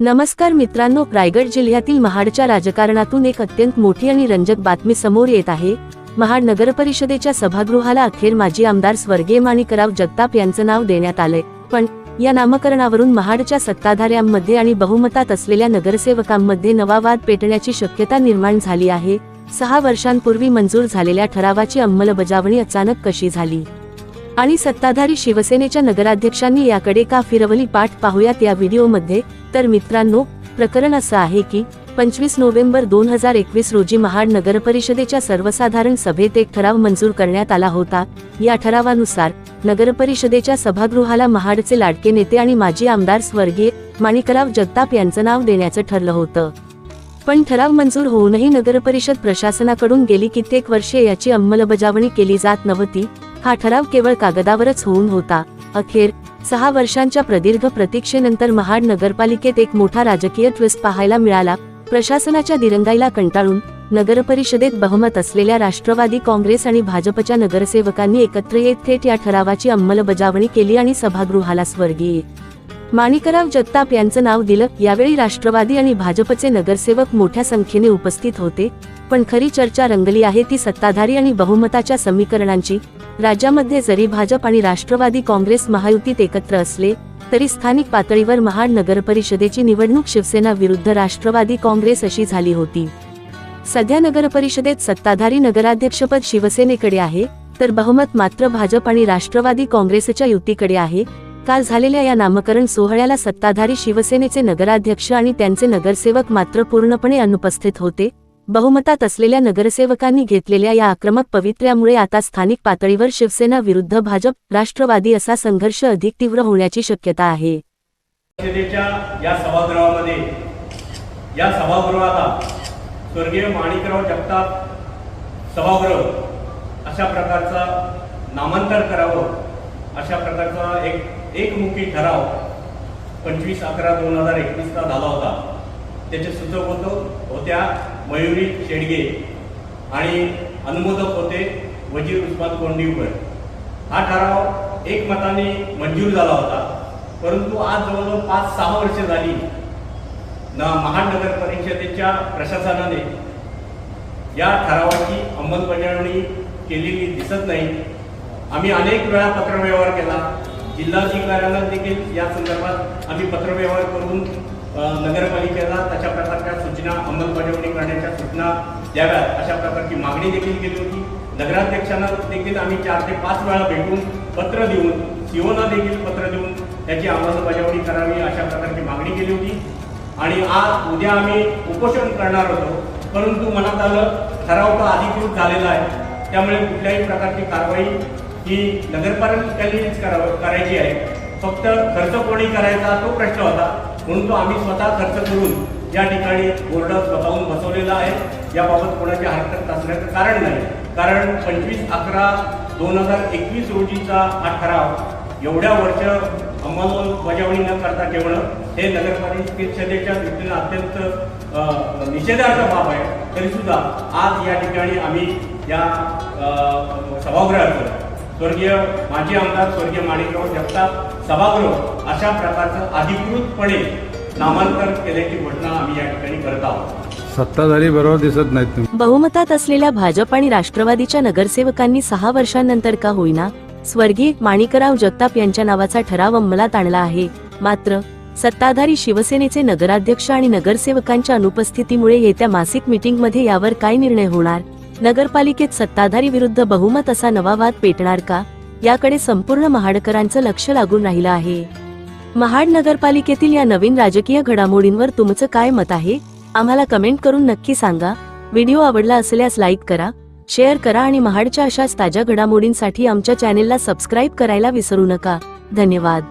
नमस्कार मित्रांनो, रायगड जिल्ह्यातील महाडच्या राजकारणातून एक अत्यंत मोठी आणि रंजक बातमी समोर येत आहे। महाड नगरपरिषदेच्या सभागृहाला अखेर माजी आमदार स्वर्गीय माणिकराव जगताप यांचं नाव देण्यात आलंय। पण या नामकरणावरून महाडच्या सत्ताधाऱ्यांमध्ये आणि बहुमतात असलेल्या नगरसेवकांमध्ये नवा वाद पेटण्याची शक्यता निर्माण झाली आहे। 6 वर्षांपूर्वी मंजूर झालेल्या ठरावाची अंमलबजावणी अचानक कशी झाली आणि सत्ताधारी शिवसेनेच्या नगराध्यक्षांनी याकडे का फिरवली पाठ पाहूयात या व्हिडिओमध्ये। तर मित्रांनो, प्रकरण असं आहे की 25 नोव्हेंबर 2021 रोजी महाड नगरपरिषदेच्या सर्वसाधारण सभेत एक ठराव मंजूर करण्यात आला होता। या ठरावानुसार नगरपरिषदेच्या सभागृहाला महाडचे लाडके नेते आणि माजी आमदार स्वर्गीय माणिकराव जगताप यांचं नाव देण्याचं ठरलं होतं। पण ठराव मंजूर होऊनही नगरपरिषद प्रशासनाकडून गेली कित्येक वर्षे याची अंमलबजावणी केली जात नव्हती। हा ठराव केवळ कागदावरच होऊन होता। अखेर 6 वर्षांच्या प्रदीर्घ प्रतीक्षेनंतर महाड नगरपालिकेत एक मोठा राजकीय ट्विस्ट पाहायला मिळाला। प्रशासनाच्या दिरंगाईला कंटाळून नगरपरिषदेत बहुमत असलेल्या राष्ट्रवादी काँग्रेस आणि भाजपच्या नगरसेवकांनी एकत्र येत थेट या ठरावाची अंमलबजावणी केली आणि सभागृहाला स्वर्गीय माणिकराव जगताप यांचं नाव दिलं। यावेळी राष्ट्रवादी आणि भाजपचे नगरसेवक मोठ्या संख्येने उपस्थित होते। पण खरी चर्चा रंगली आहे ती सत्ताधारी आणि बहुमताच्या समीकरणांची। राज्यामध्ये जरी भाजप आणि राष्ट्रवादी काँग्रेस महायुतीत एकत्र असले तरी स्थानिक पातळीवर महाड नगरपरिषदेची निवडणूक शिवसेना विरुद्ध राष्ट्रवादी काँग्रेस अशी झाली होती। सध्या नगरपरिषदेत सत्ताधारी नगराध्यक्षपद शिवसेनेकडे आहे, तर बहुमत मात्र भाजप आणि राष्ट्रवादी काँग्रेसच्या युतीकडे आहे। काल झालेल्या या नामकरण सोहळ्याला सत्ताधारी शिवसेनेचे नगराध्यक्ष आणि त्यांचे नगरसेवक मात्र पूर्णपणे अनुपस्थित होते। बहुमतात असलेल्या नगरसेवकांनी घेतलेल्या या आक्रमक पवित्र्यामुळे आता स्थानिक पातळीवर शिवसेना विरुद्ध भाजप राष्ट्रवादी असा संघर्ष अधिक तीव्र होण्याची शक्यता आहे। या सभागृहाला स्वर्गीय माणिकराव जगताप सभागृह अशा प्रकारचा नामांतर करावं अशा प्रकारचा एकमुखी ठराव 25/11/2021 ला झाला होता। त्याचे सूचक होत्या मयुरी शेडगे आणि अनुमोदक होते वजीर उस्मान कोंडीकर। हा ठराव एकमताने मंजूर झाला होता, परंतु आज जवळजवळ 5-6 वर्षे झाली महाड नगर परिषदेच्या प्रशासनाने या ठरावाची अंमलबजावणी केलेली दिसत नाही। आम्ही अनेक वेळा पत्रव्यवहार केला, जिल्हाधिकाऱ्यांना देखील या संदर्भात आम्ही पत्रव्यवहार करून नगरपालिकेला तशा प्रकारच्या सूचना अंमलबजावणी करण्याच्या सूचना द्याव्यात अशा प्रकारची मागणी देखील केली होती। नगराध्यक्षांना देखील आम्ही 4 ते 5 वेळा भेटून पत्र देऊन सीओना देखील पत्र देऊन त्याची अंमलबजावणी करावी अशा प्रकारची मागणी केली होती। आणि आज उद्या आम्ही उपोषण करणार होतो, परंतु मनात आलं ठराव तर अधिकृत झालेला आहे, त्यामुळे कुठल्याही प्रकारची कारवाई ही नगरपालिकेनेच करायची आहे। फक्त खर्च कोणी करायचा तो प्रश्न होता, म्हणून तो आम्ही स्वतः खर्च करून या ठिकाणी बोर्ड स्वतःहून बसवलेला आहे। याबाबत कोणाची हरकत असण्याचं कारण नाही, कारण 25/11/2021 रोजीचा हा ठराव एवढ्या वर्ष अंमलबजावणी न करता ठेवणं हे नगरपरिषदेच्या दृष्टीने अत्यंत निषेधार्ह बाब आहे। तरी सुद्धा आज या ठिकाणी आम्ही या सभागृहात स्वर्गीय माजी आमदार स्वर्गीय माणिकराव जगताप सभागृह अशा प्रकारचं अधिकृतपणे नामांतर केल्याची घोषणा आम्ही या ठिकाणी करत आहोत। सत्ताधारी बरोबर दिसत नाहीत। बहुमतात असलेल्या भाजप आणि राष्ट्रवादीच्या नगरसेवकांनी 6 वर्षांनंतर का होईना स्वर्गीय माणिकराव जगताप यांच्या नावाचा ठराव अंमलात आणला आहे। मात्र सत्ताधारी शिवसेनेचे नगराध्यक्ष आणि नगरसेवकांच्या अनुपस्थितीमुळे येत्या मासिक मीटिंगमध्ये यावर काय निर्णय होणार, नगरपालिकेत सत्ताधारी विरुद्ध बहुमत असा नवा वाद पेटणार का, याकडे संपूर्ण महाडकरांचं लक्ष लागून राहिलं आहे। महाड नगरपालिकेतील या नवीन राजकीय घडामोडींवर तुमचं काय मत आहे, आम्हाला कमेंट करून नक्की सांगा। व्हिडिओ आवडला असल्यास लाईक करा, शेअर करा आणि महाडच्या अशाच ताज्या घडामोडींसाठी आमच्या चॅनेलला सबस्क्राईब करायला विसरू नका। धन्यवाद।